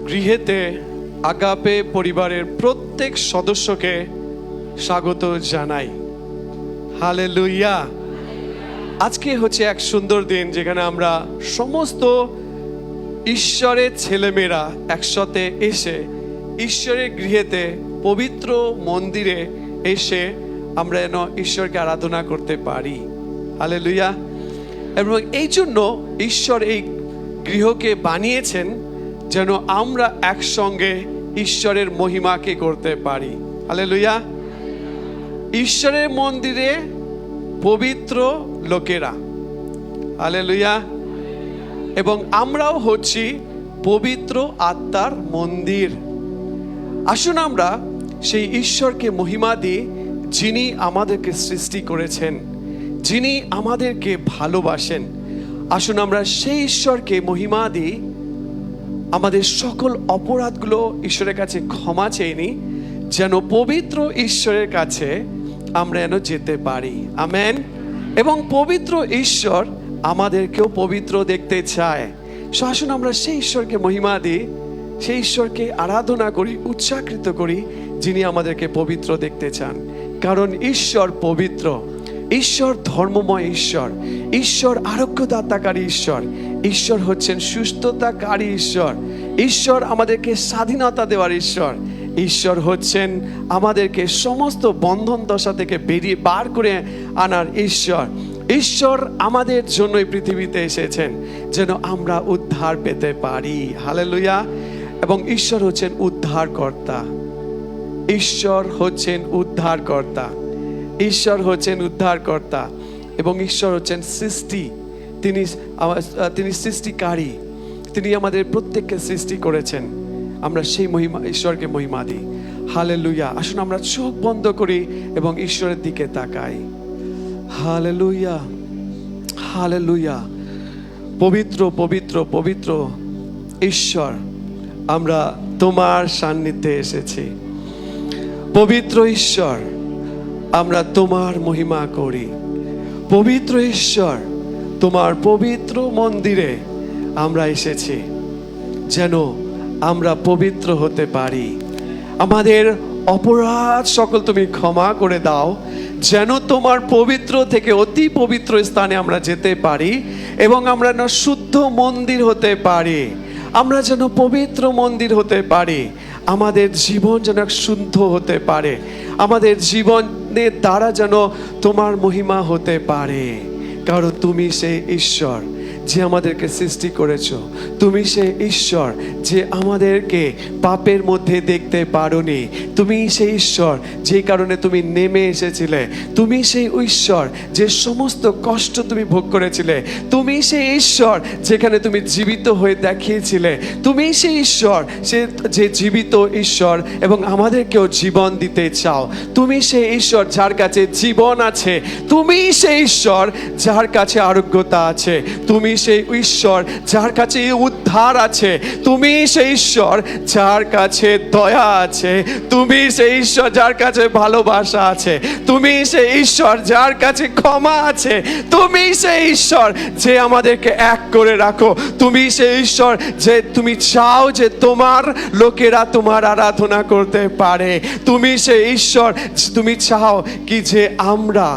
গৃহেতে Agape পরিবারের প্রত্যেক সদস্যকে স্বাগত জানাই। হালেলুয়া। আজকে হচ্ছে এক সুন্দর দিন যেখানে আমরা সমস্ত ঈশ্বরের ছেলেমেয়েরা একসাথে এসে ঈশ্বরের গৃহেতে পবিত্র মন্দিরে এসে আমরা যেন ঈশ্বরকে আরাধনা করতে পারি। হালেলুয়া। এবং এই জন্য ঈশ্বর এই গৃহকে বানিয়েছেন যেন আমরা একসঙ্গে ঈশ্বরের মহিমাকে করতে পারি। হালেলুয়া। ঈশ্বরের মন্দিরে পবিত্র লোকেরা, হালেলুয়া, এবং আমরাও হচ্ছি পবিত্র আত্মার মন্দির। আসুন আমরা সেই ঈশ্বরকে মহিমা দিই যিনি আমাদেরকে সৃষ্টি করেছেন, যিনি আমাদেরকে ভালোবাসেন। আসুন আমরা সেই ঈশ্বরকে মহিমা দিই, আমাদের সকল অপরাধগুলো ঈশ্বরের কাছে ক্ষমা চেয়ে নিই যেন পবিত্র ঈশ্বরের কাছে আমরা যেন যেতে পারি। আমেন। এবং পবিত্র ঈশ্বর আমাদেরকেও পবিত্র দেখতে চায়। আসুন আমরা সেই ঈশ্বরকে মহিমা দিই, সেই ঈশ্বরকে আরাধনা করি, উৎসাহিত করি যিনি আমাদেরকে পবিত্র দেখতে চান। কারণ ঈশ্বর পবিত্র, ঈশ্বর ধর্মময় ঈশ্বর, ঈশ্বর আরোগ্যদাতাকারী ঈশ্বর, ঈশ্বর হচ্ছেন সুস্থতাকারী ঈশ্বর, ঈশ্বর আমাদেরকে স্বাধীনতা দেওয়ার ঈশ্বর, ঈশ্বর হচ্ছেন আমাদেরকে সমস্ত বন্ধন দশা থেকে বেরিয়ে বার করে আনার ঈশ্বর। ঈশ্বর আমাদের জন্য এই পৃথিবীতে এসেছেন যেন আমরা উদ্ধার পেতে পারি। হালেলুয়া। এবং ঈশ্বর হচ্ছেন উদ্ধারকর্তা, ঈশ্বর হচ্ছেন উদ্ধারকর্তা, ঈশ্বর হচ্ছেন উদ্ধারকর্তা এবং ঈশ্বর হচ্ছেন সৃষ্টি। তিনি সৃষ্টিকারী, তিনি আমাদের প্রত্যেককে সৃষ্টি করেছেন। আমরা সেই মহিমা ঈশ্বরকে মহিমা দিই। হালেলুয়া। আসুন আমরা চোখ বন্ধ করি এবং ঈশ্বরের দিকে তাকাই। Hallelujah, hallelujah. পবিত্র পবিত্র পবিত্র ঈশ্বর, আমরা তোমার সান্নিধ্যে এসেছি। পবিত্র ঈশ্বর, আমরা তোমার মহিমা করি। পবিত্র ঈশ্বর, তোমার পবিত্র মন্দিরে আমরা এসেছি যেন আমরা পবিত্র হতে পারি। আমাদের অপরাধ সকল তুমি ক্ষমা করে দাও যেন তোমার পবিত্র থেকে অতি পবিত্র স্থানে আমরা যেতে পারি এবং আমরা যেন শুদ্ধ মন্দির হতে পারি, আমরা যেন পবিত্র মন্দির হতে পারি। আমাদের জীবন যেন শুদ্ধ হতে পারে, আমাদের জীবনের দ্বারা যেন তোমার মহিমা হতে পারে। কারণ তুমি সেই ঈশ্বর যে আমাদেরকে সৃষ্টি করেছো, তুমি সেই ঈশ্বর যে আমাদেরকে পাপের মধ্যে দেখতে পারোনি, তুমি সেই ঈশ্বর যে কারণে তুমি নেমে এসেছিলে, তুমি সেই ঈশ্বর যে সমস্ত কষ্ট তুমি ভোগ করেছিলে, তুমি সেই ঈশ্বর যেখানে তুমি জীবিত হয়ে দেখিয়েছিলে, তুমি সেই ঈশ্বর যে জীবিত ঈশ্বর এবং আমাদেরকেও জীবন দিতে চাও, তুমি সেই ঈশ্বর যার কাছে জীবন আছে, তুমি সেই ঈশ্বর যার কাছে আরোগ্যতা আছে, তুমি সেই ঈশ্বর যার কাছে উদ্ধার আছে, তুমি সেই ঈশ্বর যার কাছে দয়া আছে, তুমি সেই ঈশ্বর যার কাছে ভালোবাসা আছে, তুমি সেই ঈশ্বর যার কাছে ক্ষমা আছে, তুমি সেই ঈশ্বর যে আমাদেরকে এক করে রাখো, তুমি সেই ঈশ্বর যে তুমি চাও যে তোমার লোকেরা তোমার আরাধনা করতে পারে, তুমি সেই ঈশ্বর তুমি চাও কি যে আমরা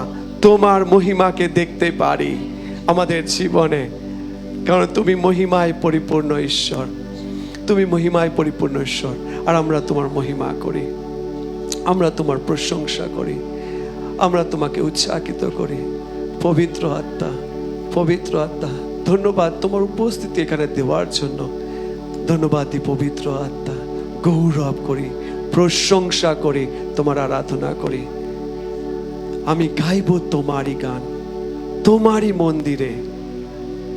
তোমার মহিমাকে দেখতে পারি আমাদের জীবনে। কারণ তুমি মহিমায় পরিপূর্ণ ঈশ্বর, তুমি মহিমায় পরিপূর্ণ ঈশ্বর। আর আমরা তোমার মহিমা করি, আমরা তোমার প্রশংসা করি, আমরা তোমাকে উৎসাহিত করি। পবিত্র আত্মা, পবিত্র আত্মা, ধন্যবাদ তোমার উপস্থিতি এখানে দেওয়ার জন্য। ধন্যবাদ দিই পবিত্র আত্মা, গৌরব করি, প্রশংসা করি, তোমার আরাধনা করি। আমি গাইব তোমারই গান, তোমারই মন্দিরে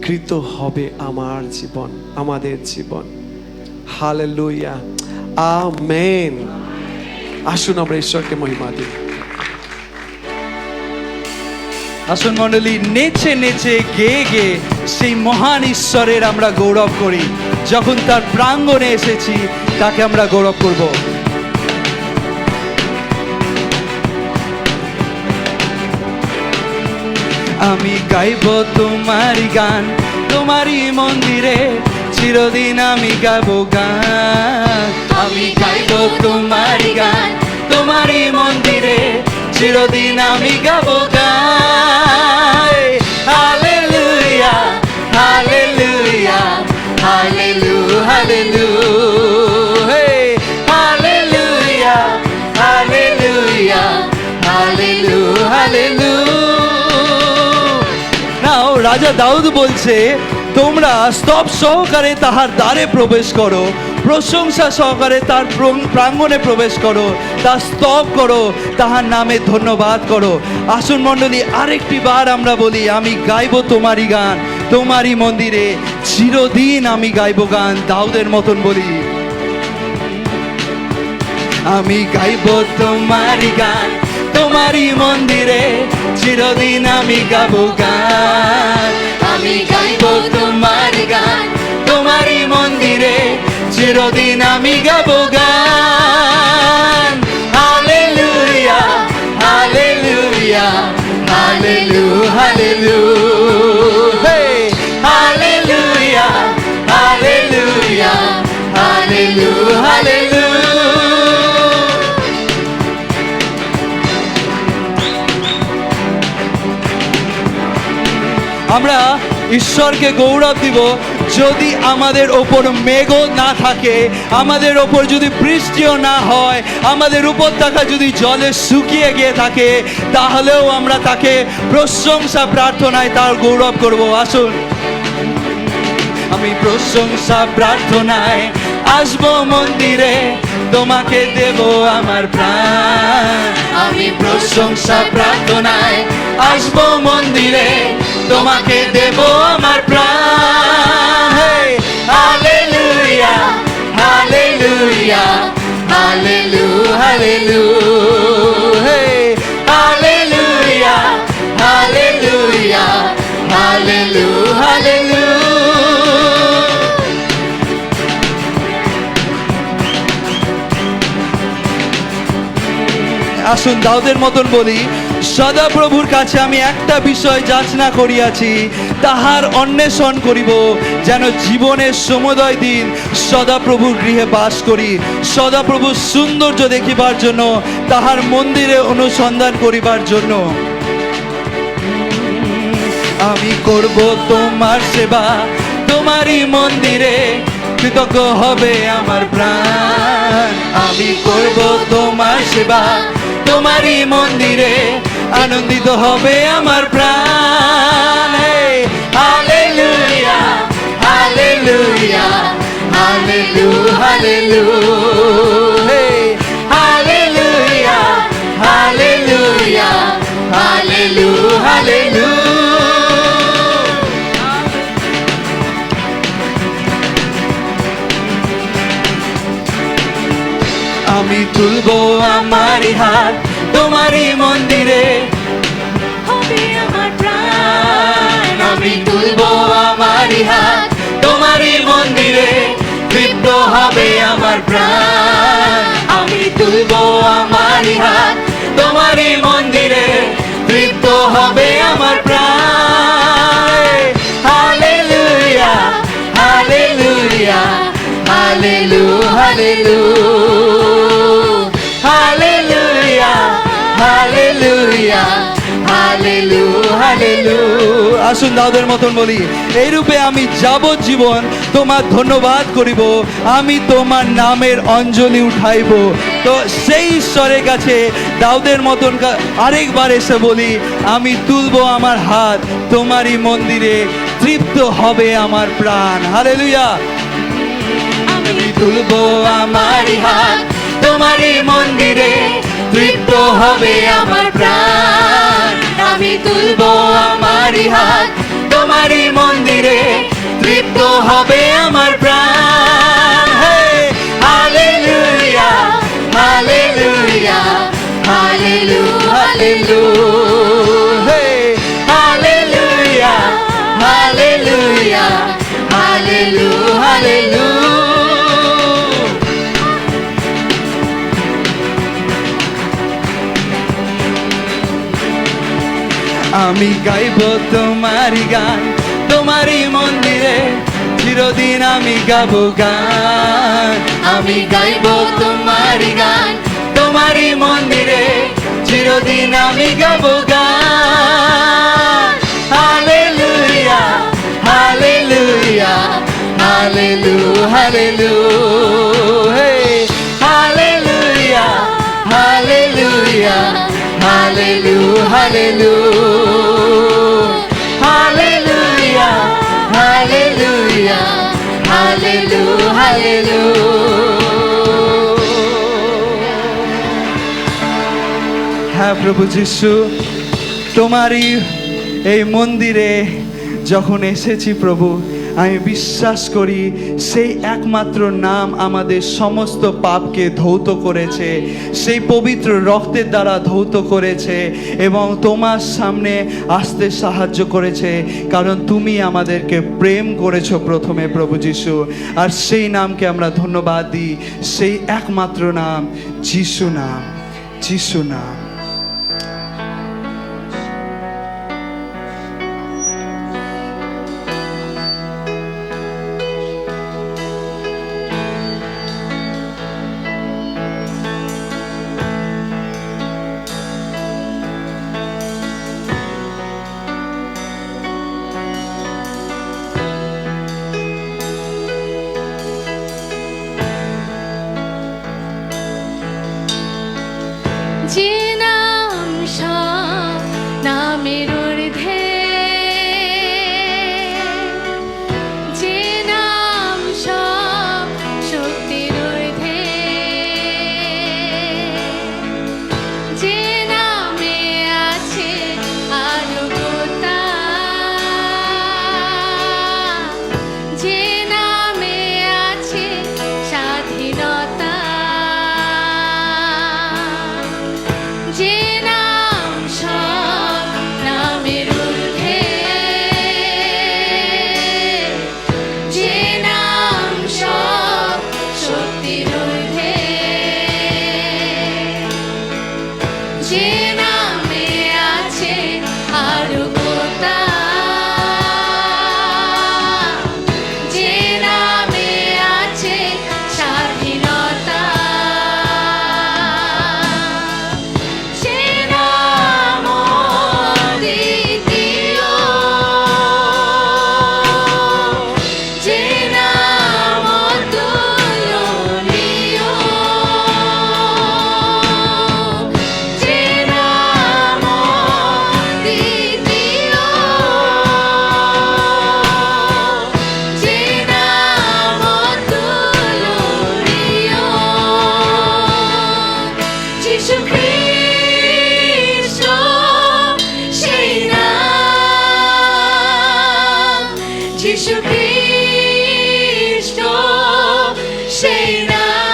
কৃত হবে আমার জীবন, আমাদের জীবন। Hallelujah, amen. আসুন আমরা ঈশ্বরকে মহিমা দিই। আসুন মণ্ডলী, নেচে নেচে গেয়ে গেয়ে সেই মহান ঈশ্বরের আমরা গৌরব করি। যখন তার প্রাঙ্গণে এসেছি তাকে আমরা গৌরব করব। আমি গাইব তোমারই গান, তোমারই মন্দিরে চিরদিন আমি গাবো গান, আমি গাইবো তোমারই গান, তোমারই মন্দিরে চিরদিন আমি গাবো গান। হালেলুয়া হালেলুয়া হালেলু হালেলু, হে হালেলুয়া হালেলুয়া হালেলু হালেলু। নাও রাজা দাউদ বলছে, তোমরা স্তব সহকারে তাহার দ্বারে প্রবেশ করো, প্রশংসা সহকারে তার প্রাঙ্গণে প্রবেশ করো, তার স্তব করো, তাহার নামে ধন্যবাদ করো। আসুন মণ্ডলী, আরেকটি বার আমরা বলি, আমি গাইবো তোমারই গান, তোমারই মন্দিরে চিরদিন আমি গাইবো গান। দাউদের মতন বলি, আমি গাইবো তোমারই গান, তোমারই মন্দিরে চিরদিন আমি গাবো গান, আমি গাইবো তোমার গান, তোমারই মন্দিরে চিরদিন আমি গাবো গান। হালেলুয়া হালেলুয়া হালেলু হালেলু, হে হালেলুয়া হালেলুয়া হালেলু হালেলু। আমরা ঈশ্বরকে গৌরব দিব যদি আমাদের ওপর মেঘও না থাকে, আমাদের ওপর যদি বৃষ্টিও না হয়, আমাদের উপত্যকা যদি জলে শুকিয়ে গিয়ে থাকে, তাহলেও আমরা তাকে প্রশংসা প্রার্থনায় তার গৌরব করব। আসুন, আমি প্রশংসা প্রার্থনায় আসবো মন্দিরে, তোমাকে দেব আমার প্রাণ, আমি প্রশংসা প্রার্থনায় আসবো মন্দিরে, তোমাকে দেব আমার প্রাণ। হে হালেলুয়া হালেলুয়া হালেলু হালেলু, হে হালেলুয়া হালেলুয়া হালেলু হালেলু। আসুন দাউদের মতন বলি, সদাপ্রভুর কাছে আমি একটা বিষয় যাচনা করিয়াছি, তাহার অন্বেষণ করিব, যেন জীবনের সমুদয় দিন সদাপ্রভুর গৃহে বাস করি, সদাপ্রভুর সৌন্দর্য দেখিবার জন্য, তাহার মন্দিরে অনুসন্ধান করিবার জন্য। আমি করব তোমার সেবা, তোমারই মন্দিরে কৃতজ্ঞ হবে আমার প্রাণ, আমি করব তোমার সেবা, তোমারই মন্দিরে আনন্দিত হবে আমার প্রাণ। হালেলুয়া হালেলুয়া হালেলু হালেলু, হে হালেলুয়া হালেলুয়া হালেলু হালেলু। আমি তুলবো আমারই হাত, তোমারই মন্দিরে হবে আমার প্রাণ, আমি তুলবো আমারই হাত, তোমারই মন্দিরে তৃপ্ত হবে আমার প্রাণ, আমি তুলবো আমারই হাত, তোমারই মন্দিরে তৃপ্ত হবে আমার প্রাণ। হালেলুয়া হালেলুয়া হালেলু হালেলু, হালেলুয়া হালেলুয়া হালেলু হালেলু। আসুন দাউদের মতন বলি, এইরূপে আমি যাবজ্জীবন তোমার ধন্যবাদ করিব, আমি তোমার নামের অঞ্জলি উঠাইব। তো সেই ঈশ্বরের কাছে দাউদের মতন আরেকবার এসে বলি, আমি তুলবো আমার হাত, তোমারই মন্দিরে তৃপ্ত হবে আমার প্রাণ। হালেলুয়া। আমি তুলবো আমারই হাত, তোমারই মন্দিরে তৃপ্ত হবে আমার প্রাণ, আমি তুলবো আমারই হাত, তোমারই মন্দিরে তৃপ্ত হবে আমার প্রাণ। হে হালেলুয়া হালেলুয়া হালেলু হালেলু, হে হালেলুয়া হালেলুয়া হালেলু হালেলু। আমি গাইব তোমারই গান, তোমারই মন্দিরে চিরদিন আমি গাবো গান, আমি গাইবো তোমারই গান, তোমারই মন্দিরে চিরদিন আমি গাবো গান। হালেলুয়া হালেলুয়া হালেলু হালেলু, হে হালেলুয়া হালেলুয়া হালেলু হালেলু, হালেলুয়া হালেলুয়া হালেলু হালেলু। হ্যাঁ প্রভু যিশু, তোমারই এই মন্দিরে যখন এসেছি প্রভু, আমি বিশ্বাস করি সেই একমাত্র নাম আমাদের সমস্ত পাপকে ধৌত করেছে, সেই পবিত্র রক্তের দ্বারা ধৌত করেছে এবং তোমার সামনে আসতে সাহায্য করেছে, কারণ তুমি আমাদেরকে প্রেম করেছো প্রথমে প্রভু যিশু। আর সেই নামকে আমরা ধন্যবাদ দিই, সেই একমাত্র নাম যিশু নাম, যিশু নাম। যে নাম সব নামের ঊর্ধ্বে, যে নাম সব শক্তির ঊর্ধ্বে, যে নামে আছে আলোকতা, যে নামে আছে স্বাধীনতা, যে নাম সব নামের ঊর্ধ্বে, যে নাম সব শক্তির ঊর্ধ্বে, যে নামে আছে আলোকতা, যে নামে আছে স্বাধীনতা, সে নাম অদ্বিতীয়, যে নাম অতুলনীয়, যে নাম অদ্বিতীয়, যে নাম অতুলনীয়, যিশু খ্রিস্ট সেই নাম, যিশু খ্রিস্ট সেই নাম,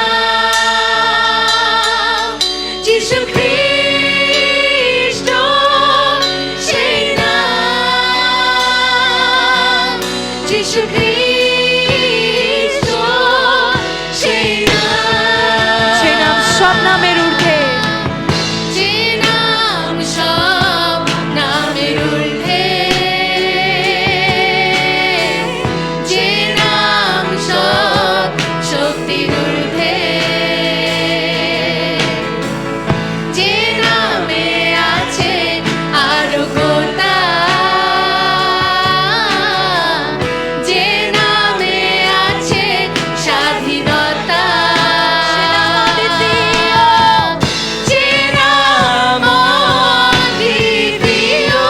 যিশু খ্রিস্ট সেই নাম, যিশু খ্রিস্ট সেই নাম, সেই নাম সব নামের ঊর্ধ্বে, যে নাম সব নামের ঊর্ধ্বে, যে নাম সব শক্তির ঊর্ধ্বে, যে নামে আছে আলোকতা, যে নামে আছে স্বাধীনতা, যে নাম অদ্বিতীয়,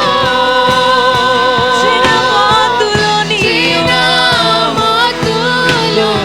সেই নাম অতুলনীয়, যে নাম অতুলনীয়,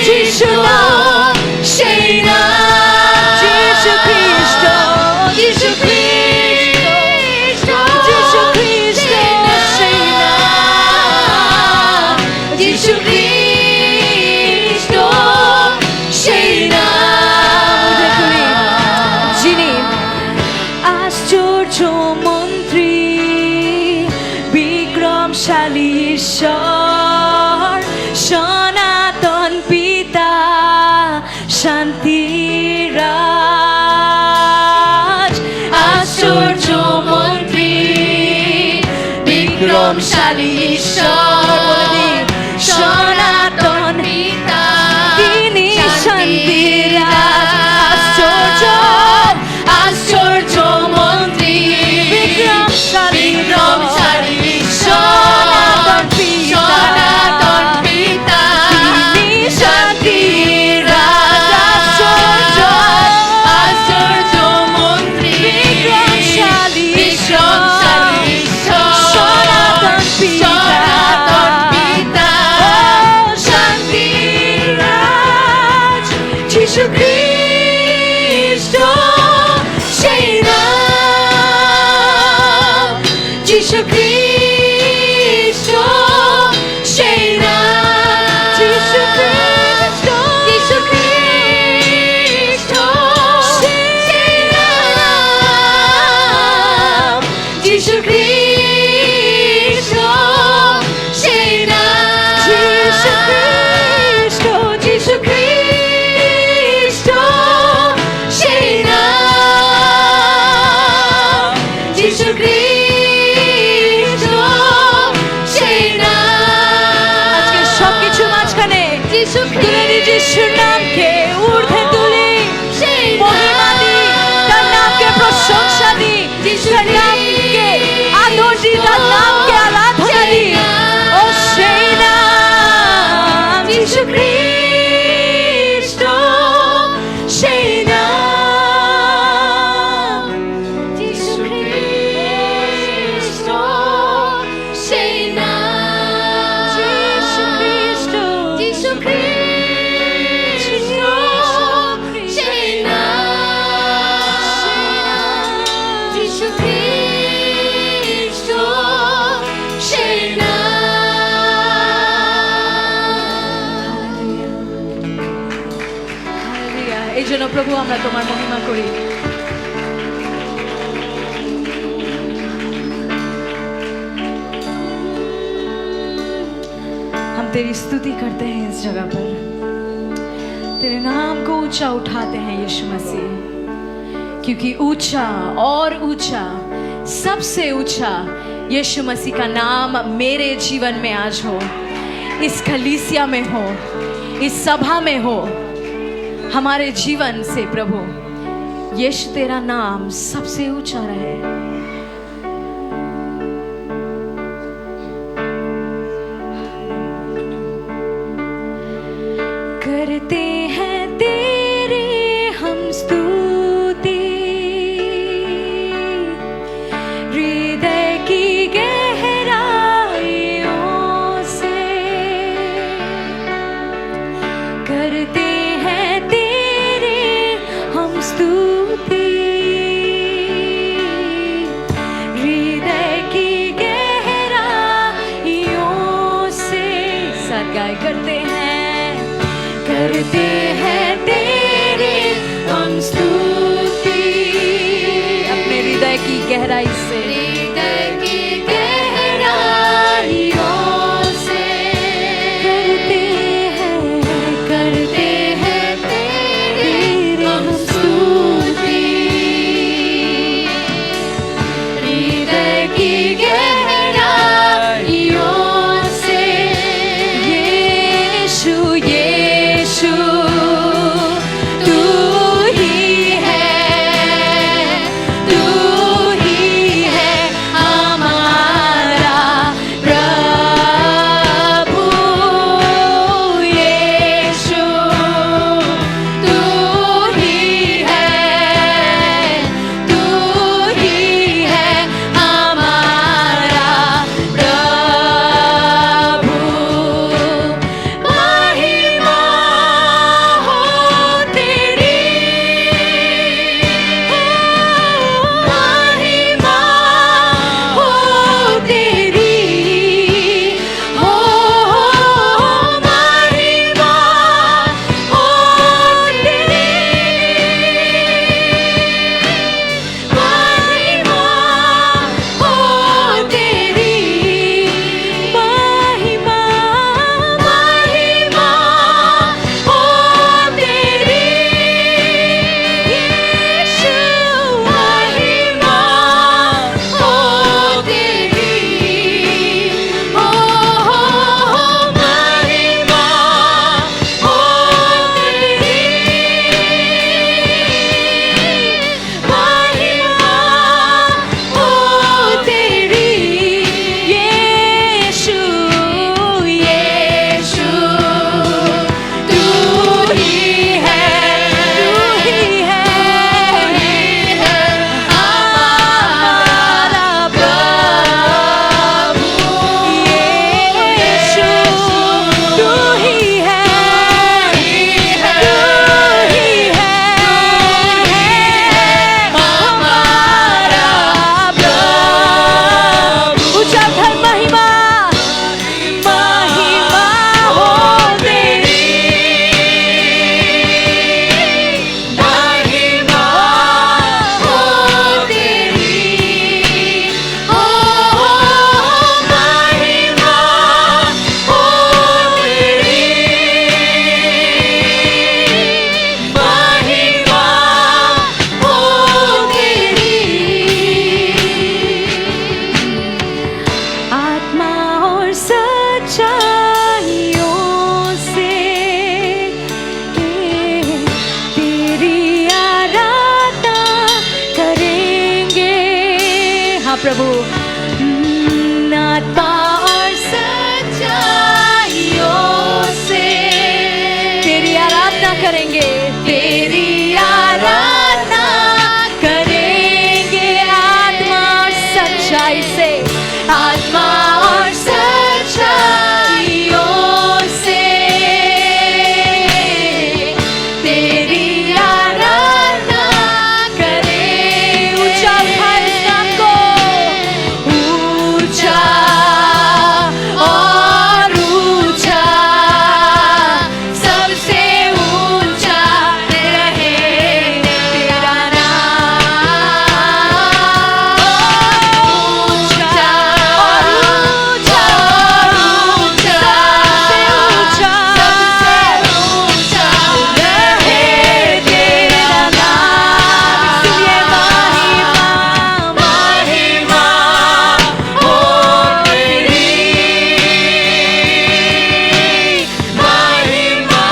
যিশু নাম সেই নাম যিশু খ্রিস্ট যিশু খ্রিস্ট যিশু খ্রিস্ট সেই নাম যিশু খ্রিস্ট সেই নাম যিনি আশ্চর্য মন্ত্রী বিক্রমশালী ঈশ্বর সনাতন পিতা শান্তির রাজ আশ্চর্য মন্ত্রী বিক্রমশালী ঈশ্বর সনাতন পিতা তিনি শান্তির রাজ আশ্চর্য আশ্চর্য মন্ত্রী বিক্রমশালী বিক্রমশালী সনাতন পিতা সনাতন পিতা তিনি শান্তির রাজ আশ্চর্য আশ্চর্য মন্ত্রী বিক্রমশালী বিক্রমশালী ঈশ্বর সনাতন পিতা সনাতন পিতা শান্তির রাজ যিশু খ্রিস্ট সেই নাম যিশু খ্রিস্ট সেই নাম যিশু খ্রিস্ট যিশু খ্রিস্ট সেই নাম যিশু খ্রিস্ট সেই নাম যিশু খ্রিস্ট যিশু খ্রিস্ট সেই নাম যিশু খ্রিস্ট সেই নাম আজকে সবকিছু মাঝখানে যিশু তুলে দিই যিশুর নামকে ঊর্ধ্বে তুলি সেই মহিমা দিই তার নামকে প্রশংসা দিই তার নামকে আদর দিই তার নামকে আরাধনা দিই ও সেই নাম যিশু খ্রিস্ট সেই নাম যিশু খ্রিস্ট সেই নাম যিশু খ্রিস্ট যিশু খ্রিস্ট সেই নাম যিশু খ্রিস্ট সেই নাম হালেলুয়া। এই জন্য প্রভু আমরা তোমার মহিমা করি हम तेरी स्तुति करते हैं इस जगह पर तेरे नाम को ऊंचा उठाते हैं यीशु मसीह क्योंकि ऊंचा और ऊंचा सबसे ऊंचा यीशु मसीह का नाम मेरे जीवन में आज हो इस कलीसिया में हो इस सभा में हो हमारे जीवन से प्रभु यीशु तेरा नाम सबसे ऊंचा रहे करते हैं तेरे हम स्तुति हृदय की गहराइयों से करते हैं तेरे हम स्तुति हृदय की गहराइयों से साथ गाय करते हैं तेरे हम स्तुति अपने हृदय की गहराई से हृदय की गहराइयों से करते हैं तेरे हम स्तुति हृदय की गहराइयों से यीशु यीशु प्रभु आत्मा और सच्चाइयों से तेरी आराधना करेंगे, तेरी आराधना करेंगे आत्मा और सच्चाई से, आत्मा और सच्चाइयों से तेरी आराधना करें। ऊंचा उठाए इस नाम को, ऊंचा और ऊंचा, सबसे ऊंचा रहे तेरा नाम। ऊंचा और ऊंचा, सबसे ऊंचा, सबसे ऊंचा रहे तेरा नाम। इसलिए महिमा हो तेरी, महिमा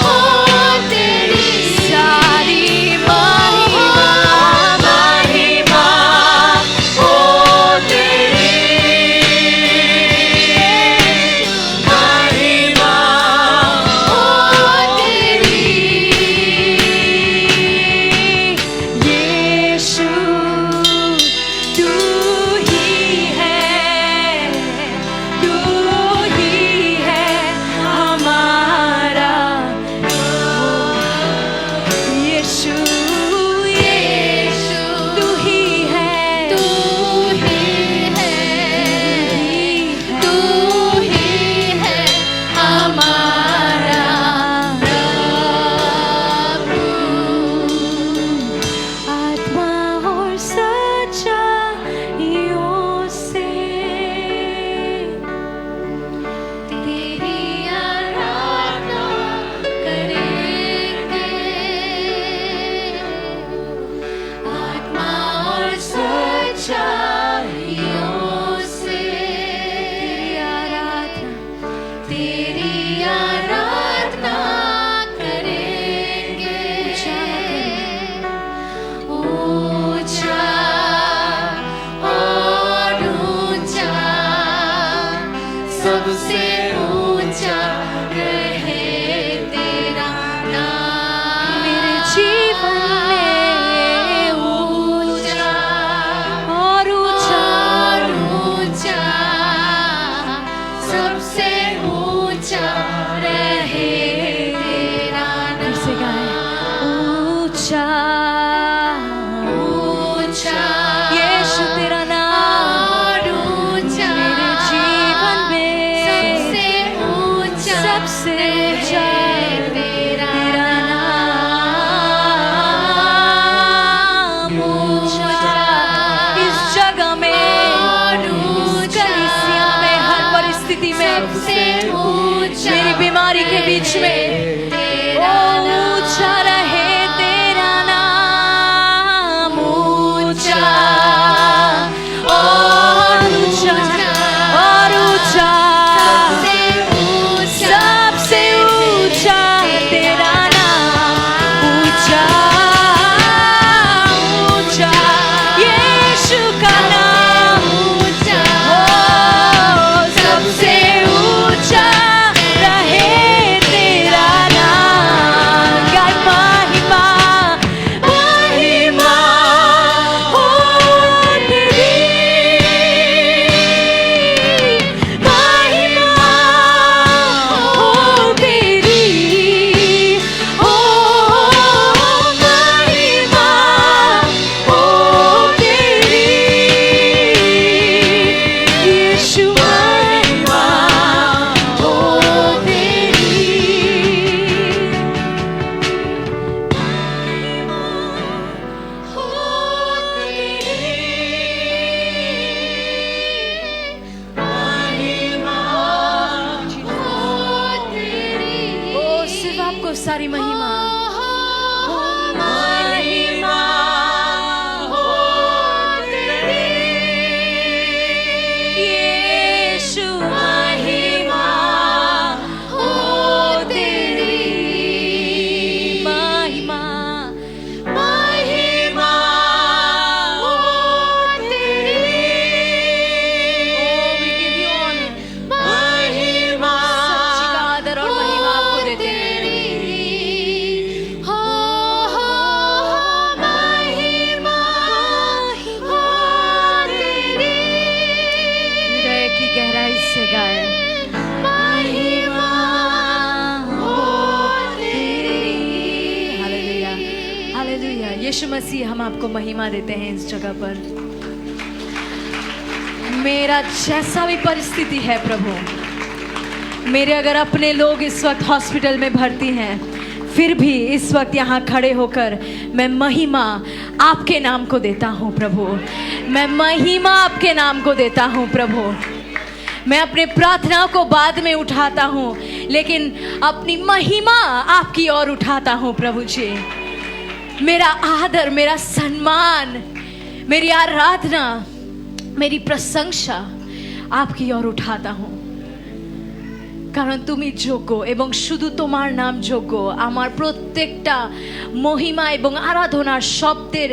हो तेरी, सारी महिमा हो तेरी, महिमा हो तेरी। यीशु तू ही है, तू ही है हमारा यीशु, यीशु तू ही है, तू ही है, तू ही है हमारा प्रभु। आत्मा और सच्चाइयों से तेरी आराधना करेंगे, आत्मा और सच्चाइयों से तेरी आराधना करेंगे। ऊंचा और ऊंचा, सबसे ऊंचा रहे तेरा नाम। मेरे जीवन में ऊंचा और ऊंचा, ऊंचा, सबसे ऊंचा रहे तेरा नाम। से गाएं, ऊंचा ऊंचा यीशु तेरा नाम ऊंचा, मेरे जीवन में सबसे ऊंचा, सबसे ऊंचा तेरा नाम। ऊंचा इस जगह में, इस कलीसिया में, हर परिस्थिति में, मेरी बीमारी के बीच में ऊंचा रहे तेरा नाम। ऊंचा और ऊंचा और ऊंचा, सबसे ऊंचा तेरा नाम। ऊंचा ऊंचा यीशु का नाम, ऊंचा सबसे ऊंचा रहे तेरा नाम। गाय महिमा, महिमा हो तेरी, महिमा हो तेरी, हो महिमा हो तेरी, यीशु महिमा हो तेरी, हो तेरी, ओ सिर्फ आपको सारी महिमा, महिमा हो तेरी, यीशु महिमा हो तेरी, महिमा महिमा हो तेरी। यीशु मसीह हम आपको महिमा देते हैं इस जगह पर। मेरा जैसा भी परिस्थिति है प्रभु, मेरे अगर अपने लोग इस वक्त हॉस्पिटल में भर्ती हैं, फिर भी इस वक्त यहाँ खड़े होकर मैं महिमा आपके नाम को देता हूँ प्रभु। मैं महिमा आपके नाम को देता हूँ प्रभु। मैं अपने प्रार्थनाओं को बाद में उठाता हूँ, लेकिन अपनी महिमा आपकी ओर उठाता हूँ प्रभु जी। मेरा आदर, मेरा सम्मान, मेरी आराधना, मेरी प्रशंसा आपकी ओर उठाता हूँ, কারণ তুমি যোগ্য এবং শুধু তোমার নাম যোগ্য। আমার প্রত্যেকটা মহিমা এবং আরাধনার শব্দের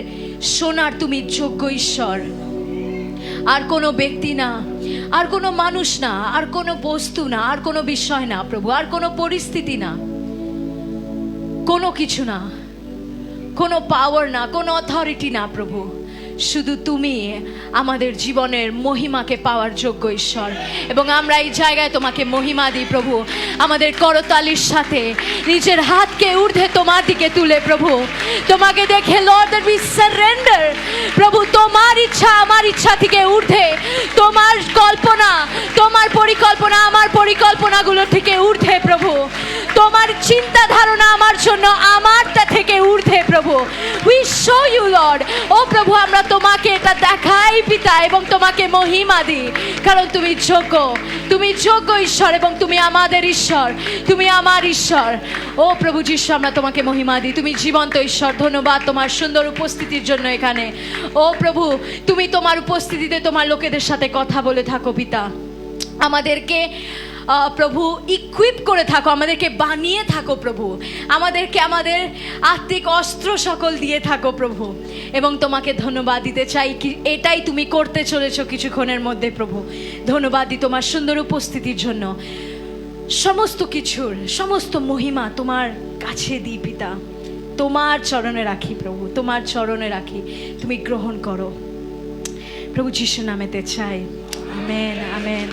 শোনার তুমি যোগ্য ঈশ্বর। আর কোনো ব্যক্তি না, আর কোনো মানুষ না, আর কোনো বস্তু না, আর কোনো বিষয় না প্রভু, আর কোনো পরিস্থিতি না, কোনো কিছু না, কোনো পাওয়ার না, কোনো অথরিটি না প্রভু। শুধু তুমি আমাদের জীবনের মহিমাকে পাওয়ার যোগ্য ঈশ্বর। এবং আমরা এই জায়গায় তোমাকে মহিমা দিই প্রভু। আমাদের করতালির সাথে নিজের হাতকে ঊর্ধ্বে তোমার দিকে তুলে প্রভু তোমাকে দেখে লর্ড দ্যাট উই সারেন্ডার প্রভু। তোমার ইচ্ছা আমার ইচ্ছা থেকে ঊর্ধ্বে, তোমার কল্পনা, তোমার পরিকল্পনা আমার পরিকল্পনাগুলো থেকে ঊর্ধ্বে প্রভু। তোমার চিন্তা ধারণা আমার জন্য আমারটা থেকে ঊর্ধ্বে প্রভু। We show you lord. ও প্রভু, আমরা তোমাকে এটা দেখাই পিতা এবং তোমাকে মহিমা দিই, কারণ তুমি যোগ্য, তুমি যোগ্য ঈশ্বর এবং তুমি আমাদের ঈশ্বর, তুমি আমার ঈশ্বর। ও প্রভু যিশু, আমরা তোমাকে মহিমা দিই। তুমি জীবন্ত ঈশ্বর। ধন্যবাদ তোমার সুন্দর উপস্থিতির জন্য এখানে। ও প্রভু, তুমি তোমার উপস্থিতিতে তোমার লোকেদের সাথে কথা বলে থাকো পিতা। আমাদেরকে প্রভু ইকুইপ করে থাকো, আমাদেরকে বানিয়ে থাকো প্রভু, আমাদেরকে আমাদের আত্মিক অস্ত্র সকল দিয়ে থাকো প্রভু। এবং তোমাকে ধন্যবাদ দিতে চাই কি এটাই তুমি করতে চলেছো কিছুক্ষণের মধ্যে প্রভু। ধন্যবাদ দিই তোমার সুন্দর উপস্থিতির জন্য। সমস্ত কিছুর সমস্ত মহিমা তোমার কাছে দিই পিতা, তোমার চরণে রাখি প্রভু, তোমার চরণে রাখি। তুমি গ্রহণ করো প্রভু, যিশু নামেতে চাই। Amen, amen.